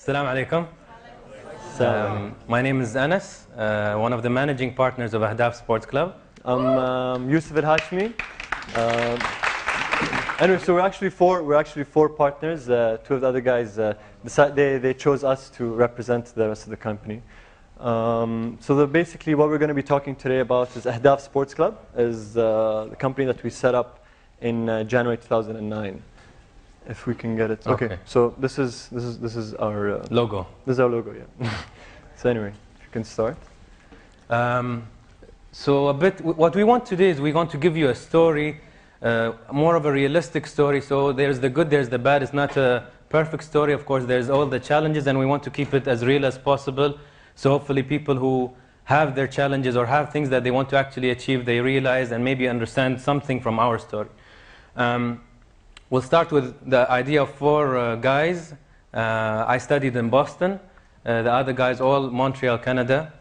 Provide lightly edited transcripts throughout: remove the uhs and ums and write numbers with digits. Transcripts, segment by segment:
Assalamu alaikum. My name is Anas, one of the managing partners of Ahdaaf Sports Club. I'm Yousef Al Hashimi. Anyway, so we're actually four partners. Two of the other guys they chose us to represent the rest of the company. Basically what we're going to be talking today about is Ahdaaf Sports Club, is the company that we set up in January 2009. If we can get it. Okay. So this is our logo. This is our logo, yeah. So anyway, if you can start. So a bit, what we want today is we want to give you a story, more of a realistic story. So there's the good, there's the bad. It's not a perfect story, of course. There's all the challenges, and we want to keep it as real as possible. So hopefully people who have their challenges or have things that they want to actually achieve, they realize and maybe understand something from our story. We'll start with the idea of four guys. I studied in Boston. The other guys all Montreal, Canada.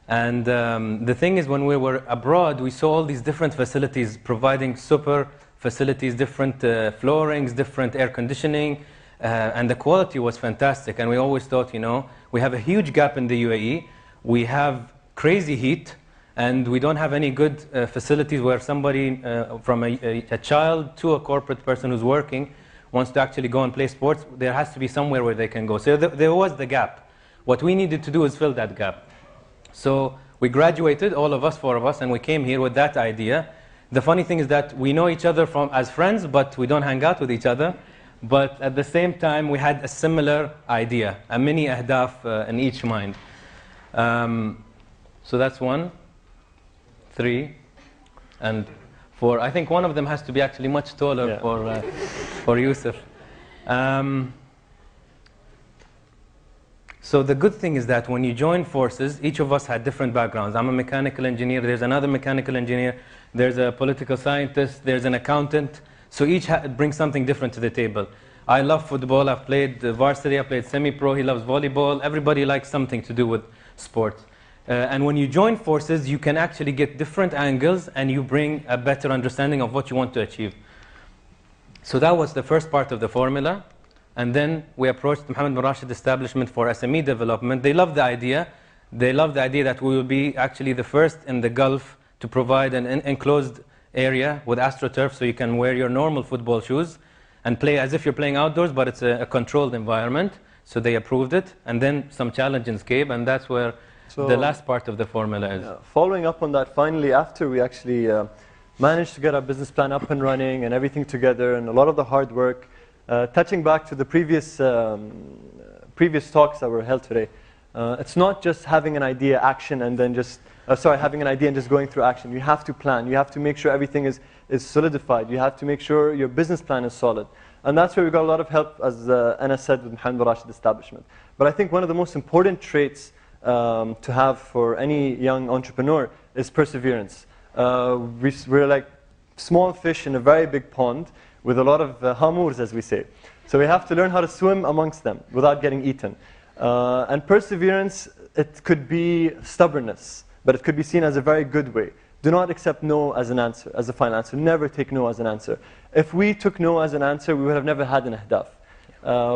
And the thing is, when we were abroad, we saw all these different facilities providing super facilities, different floorings, different air conditioning, and the quality was fantastic. And we always thought, you know, we have a huge gap in the UAE. We have crazy heat, and we don't have any good facilities where somebody from a child to a corporate person who's working wants to actually go and play sports. There has to be somewhere where they can go. So there was the gap. What we needed to do is fill that gap. So we graduated, all of us, four of us, and we came here with that idea. The funny thing is that we know each other as friends, but we don't hang out with each other. But at the same time, we had a similar idea, a mini Ahdaaf in each mind. So that's 1, 3, and 4. I think one of them has to be actually much taller for Yousef. So the good thing is that when you join forces, each of us had different backgrounds. I'm a mechanical engineer, there's another mechanical engineer, there's a political scientist, there's an accountant. So each brings something different to the table. I love football, I've played varsity, I played semi-pro, he loves volleyball. Everybody likes something to do with sports. And when you join forces, you can actually get different angles and you bring a better understanding of what you want to achieve. So that was the first part of the formula. And then we approached Mohammed bin Rashid establishment for SME development. They loved the idea. They loved the idea that we will be actually the first in the Gulf to provide an enclosed area with AstroTurf, so you can wear your normal football shoes and play as if you're playing outdoors, but it's a controlled environment. So they approved it. And then some challenges came, and that's where the last part of the formula is. Following up on that, finally, after we actually managed to get our business plan up and running and everything together and a lot of the hard work, touching back to the previous talks that were held today, it's not just having an idea, action, and then just, having an idea and just going through action. You have to plan. You have to make sure everything is solidified. You have to make sure your business plan is solid. And that's where we got a lot of help, as Anas said, with Mohammed bin Rashid establishment. But I think one of the most important traits to have for any young entrepreneur is perseverance. We're like small fish in a very big pond with a lot of hamurs, as we say. So we have to learn how to swim amongst them without getting eaten. And perseverance, it could be stubbornness, but it could be seen as a very good way. Do not accept no as an answer, as a final answer. Never take no as an answer. If we took no as an answer, we would have never had an Ahdaaf.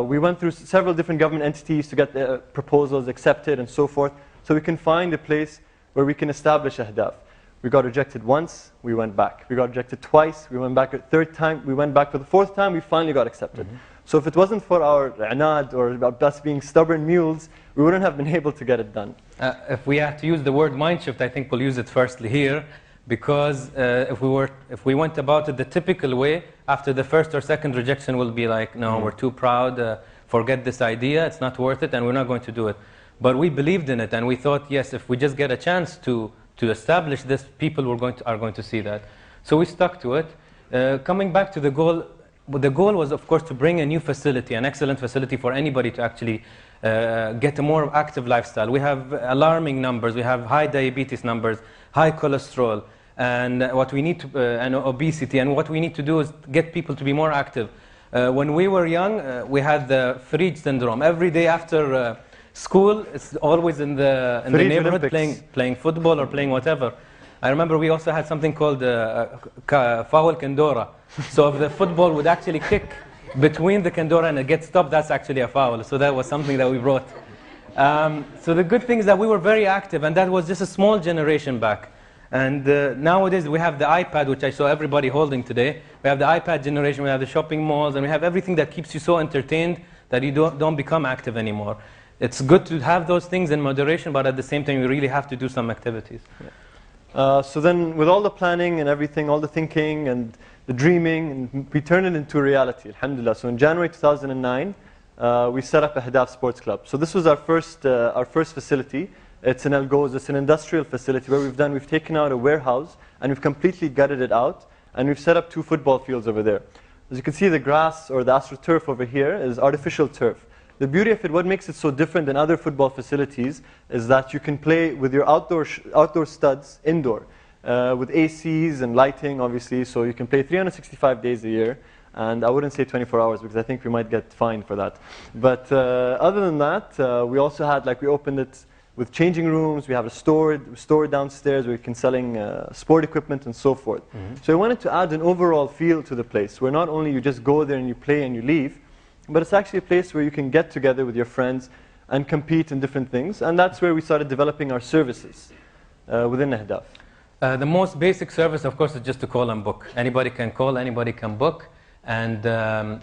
We went through several different government entities to get the proposals accepted and so forth, so we can find a place where we can establish Ahdaaf. We got rejected once, we went back. We got rejected twice, we went back a third time, we went back for the fourth time, we finally got accepted. So if it wasn't for our anad or us being stubborn mules, we wouldn't have been able to get it done. If we have to use the word Mindshift, I think we'll use it firstly here, because if we went about it the typical way, after the first or second rejection we'll be like, no, we're too proud, forget this idea, it's not worth it, and we're not going to do it. But we believed in it, and we thought, yes, if we just get a chance to establish this, people are going to see that. So we stuck to it. Coming back to the goal was, of course, to bring a new facility, an excellent facility for anybody to actually get a more active lifestyle. We have alarming numbers. We have high diabetes numbers, high cholesterol, and and obesity. And what we need to do is get people to be more active. When we were young, we had the Fridge syndrome. Every day after school, it's always in the neighborhood playing football or playing whatever. I remember we also had something called foul Kendora. So if the football would actually kick between the Kandora and it gets stopped, that's actually a foul. So that was something that we brought. So the good thing is that we were very active, and that was just a small generation back. And nowadays we have the iPad, which I saw everybody holding today. We have the iPad generation, we have the shopping malls, and we have everything that keeps you so entertained that you don't become active anymore. It's good to have those things in moderation, but at the same time you really have to do some activities. Yeah. So then with all the planning and everything, all the thinking and the dreaming, and we turned it into reality, alhamdulillah. So in January 2009, we set up Ahdaaf Sports Club. So this was our first facility. It's in El Goz. It's an industrial facility where we've taken out a warehouse and we've completely gutted it out, and we've set up 2 football fields over there. As you can see, the grass or the AstroTurf over here is artificial turf. The beauty of it, what makes it so different than other football facilities, is that you can play with your outdoor studs indoor, with ACs and lighting, obviously, so you can play 365 days a year. And I wouldn't say 24 hours because I think we might get fined for that. But other than that, we also had, we opened it with changing rooms. We have a store downstairs where we can selling sport equipment and so forth. So we wanted to add an overall feel to the place, where not only you just go there and you play and you leave, but it's actually a place where you can get together with your friends and compete in different things. And that's where we started developing our services within Ahdaaf. The most basic service, of course, is just to call and book. Anybody can call, anybody can book. And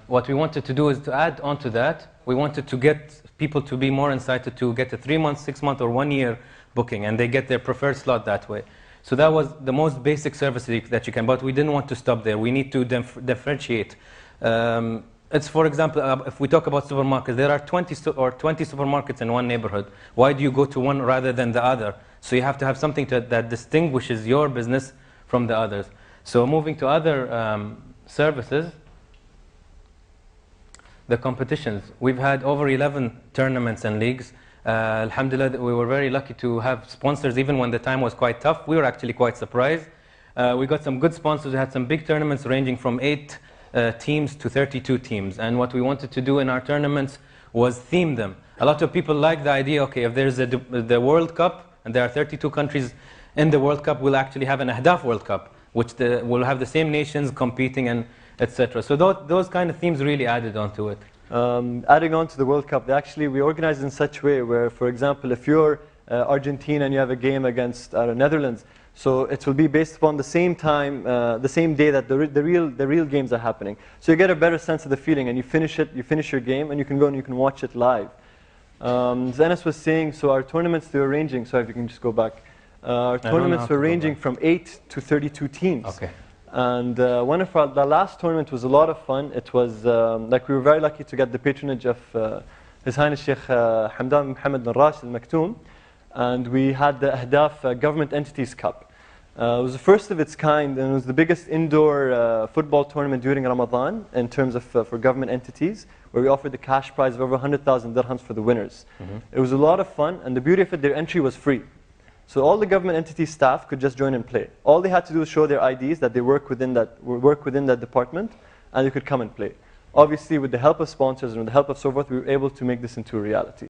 what we wanted to do is to add on to that. We wanted to get people to be more incited to get a 3-month, 6-month, or 1-year booking, and they get their preferred slot that way. So that was the most basic service that you can, but we didn't want to stop there. We need to differentiate. It's, for example, if we talk about supermarkets, there are 20 supermarkets in one neighborhood. Why do you go to one rather than the other? So you have to have something that distinguishes your business from the others. So moving to other services, the competitions. We've had over 11 tournaments and leagues. Alhamdulillah, we were very lucky to have sponsors even when the time was quite tough. We were actually quite surprised. We got some good sponsors. We had some big tournaments ranging from 8 teams to 32 teams. And what we wanted to do in our tournaments was theme them. A lot of people like the idea, okay, if there's the World Cup, and there are 32 countries in the World Cup, we'll actually have an Ahdaaf World Cup, which will have the same nations competing, and etc. So those kind of themes really added onto it. Adding on to the World Cup, we organized in such a way where, for example, if you're Argentina and you have a game against Netherlands, so it will be based upon the same time, the same day that the real games are happening. So you get a better sense of the feeling, and you finish your game, and you can go and you can watch it live. As Anas was saying, so our tournaments, they were ranging, sorry if you can just go back. Our tournaments were ranging from 8 to 32 teams. Okay. And the last tournament was a lot of fun. It was, we were very lucky to get the patronage of His Highness Sheikh Hamdan Mohammed bin Rashid Al Maktoum. And we had the Ahdaaf Government Entities Cup. It was the first of its kind, and it was the biggest indoor football tournament during Ramadan in terms of for government entities, where we offered the cash prize of over 100,000 dirhams for the winners. It was a lot of fun, and the beauty of it, their entry was free. So all the government entity staff could just join and play. All they had to do was show their IDs that they work within that department, and they could come and play. Obviously, with the help of sponsors and with the help of so forth, we were able to make this into a reality.